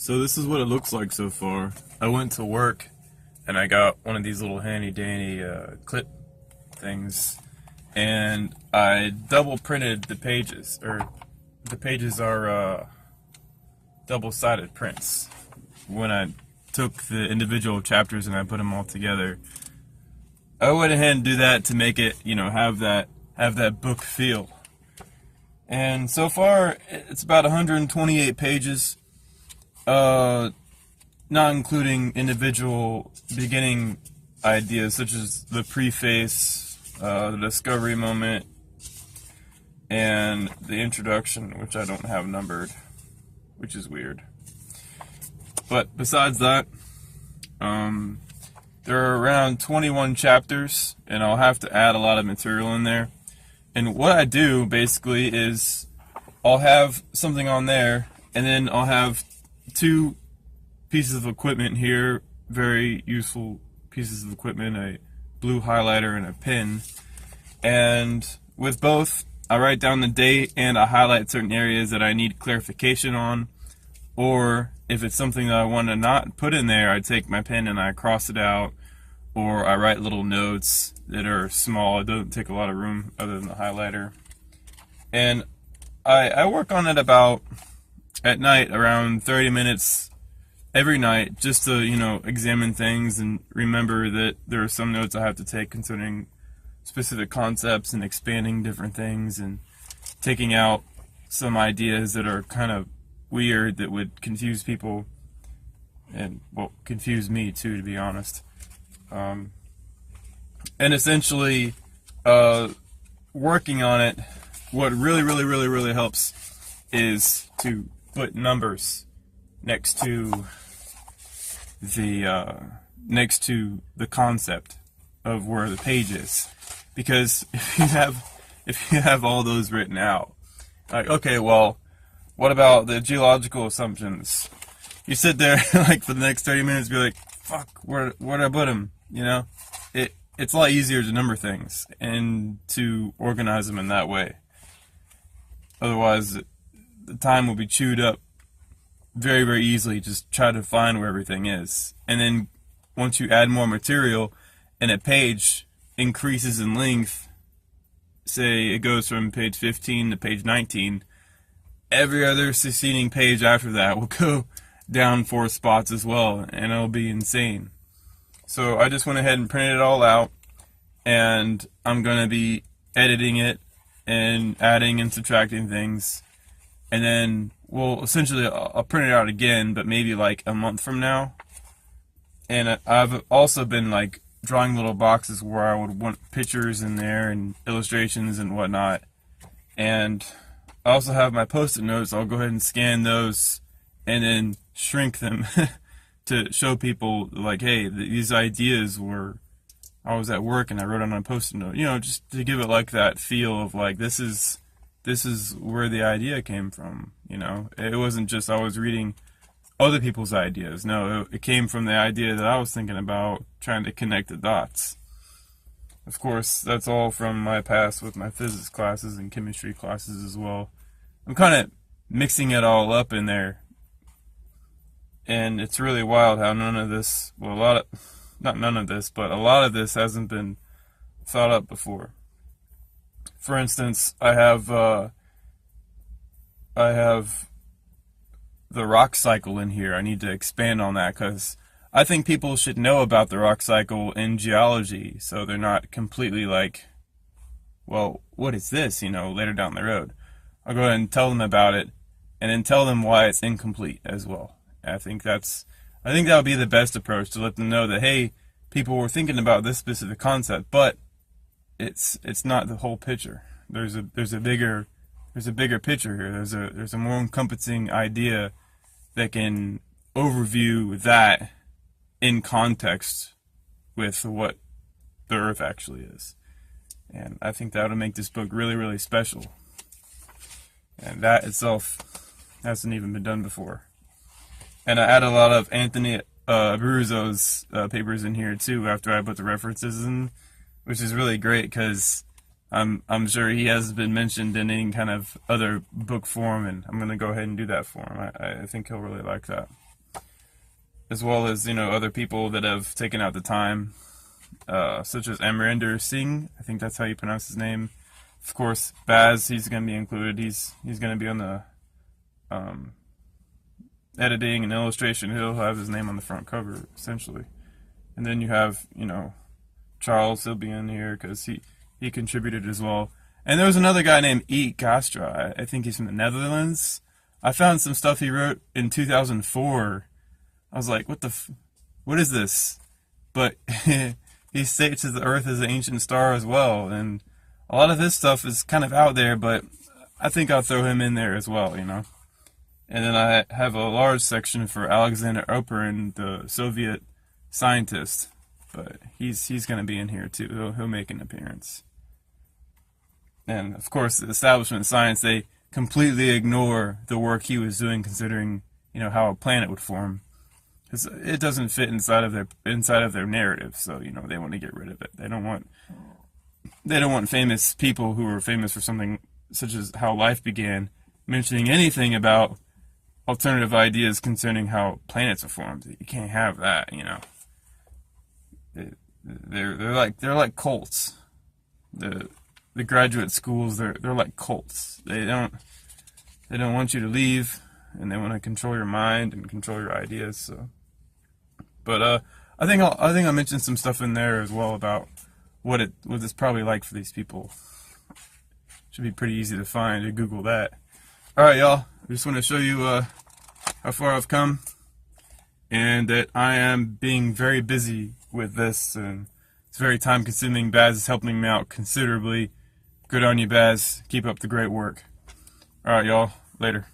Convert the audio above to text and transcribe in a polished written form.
So this is what it looks like so far. I went to work and I got one of these little handy dandy clip things, and I double printed the pages, or the pages are double-sided prints. When I took the individual chapters and I put them all together, I went ahead and do that to make it, have that book feel. And so far, it's about 128 pages. Not including individual beginning ideas such as the preface, the discovery moment, and the introduction, which I don't have numbered, which is weird. But besides that, there are around 21 chapters, and I'll have to add a lot of material in there. And what I do basically is I'll have something on there, and then I'll have two pieces of equipment here, very useful pieces of equipment, a blue highlighter and a pen. And with both, I write down the date and I highlight certain areas that I need clarification on. Or if it's something that I want to not put in there, I take my pen and I cross it out, or I write little notes that are small. It doesn't take a lot of room other than the highlighter. And I work on it about at night, around 30 minutes every night, just to, examine things and remember that there are some notes I have to take concerning specific concepts and expanding different things and taking out some ideas that are kind of weird that would confuse people and, well, confuse me too, to be honest. And essentially, working on it, what really helps is to put numbers next to the concept of where the page is, because if you have all those written out, like, okay, well, what about the geological assumptions? You sit there like for the next 30 minutes, be like, fuck, where did I put them? It's a lot easier to number things and to organize them in that way. Otherwise, the time will be chewed up very easily. Just try to find where everything is. And then once you add more material and a page increases in length, say it goes from page 15 to page 19, every other succeeding page after that will go down 4 spots as well, and it'll be insane. So I just went ahead and printed it all out, and I'm going to be editing it and adding and subtracting things. And then, well, essentially I'll print it out again, but maybe like a month from now. And I've also been like drawing little boxes where I would want pictures in there and illustrations and whatnot. And I also have my post-it notes. I'll go ahead and scan those and then shrink them to show people like, hey, these ideas were, I was at work and I wrote on a post-it note, just to give it like that feel of like, this is where the idea came from. It wasn't just I was reading other people's ideas. No, it came from the idea that I was thinking about, trying to connect the dots. Of course, that's all from my past with my physics classes and chemistry classes as well. I'm kind of mixing it all up in there. And it's really wild how none of this, well, not none of this, but a lot of this hasn't been thought up before. For instance, I have the rock cycle in here. I need to expand on that because I think people should know about the rock cycle in geology, so they're not completely like, well, what is this, later down the road. I'll go ahead and tell them about it, and then tell them why it's incomplete as well. I think that would be the best approach, to let them know that, hey, people were thinking about this specific concept, but it's not the whole picture. There's a bigger picture here. There's a more encompassing idea that can overview that in context with what the Earth actually is. And I think that would make this book really special. And that itself hasn't even been done before. And I add a lot of Anthony Abruzzo's papers in here too after I put the references in, which is really great because I'm sure he has been mentioned in any kind of other book form, and I'm going to go ahead and do that for him. I think he'll really like that. as well as, you know, other people that have taken out the time, such as Amrinder Singh. I think that's how you pronounce his name. Of course, Baz, he's going to be included. He's going to be on the editing and illustration. He'll have his name on the front cover, essentially. And then you have, you know, Charles, he'll be in here because he contributed as well. And there was another guy named Eek Gastra. I think he's from the Netherlands. I found some stuff he wrote in 2004. I was like, what is this? But he states that the Earth is an ancient star as well. And a lot of his stuff is kind of out there, but I think I'll throw him in there as well, you know. And then I have a large section for Alexander Oparin, the Soviet scientist. But he's going to be in here too. He'll make an appearance. And of course, the establishment of science, they completely ignore the work he was doing, considering, you know, how a planet would form, because it doesn't fit inside of their narrative. So, you know, they want to get rid of it. They don't want famous people who are famous for something such as how life began mentioning anything about alternative ideas concerning how planets are formed. You can't have that, you know. They're like cults. The graduate schools, they're like cults. They don't want you to leave, and they want to control your mind and control your ideas. So, but I think I'll mention some stuff in there as well about what it's probably like for these people. Should be pretty easy to find. You Google that. All right, y'all. I just want to show you how far I've come, and that I am being very busy with this, and it's very time consuming. Baz is helping me out considerably. Good on you, Baz. Keep up the great work. Alright, y'all. Later.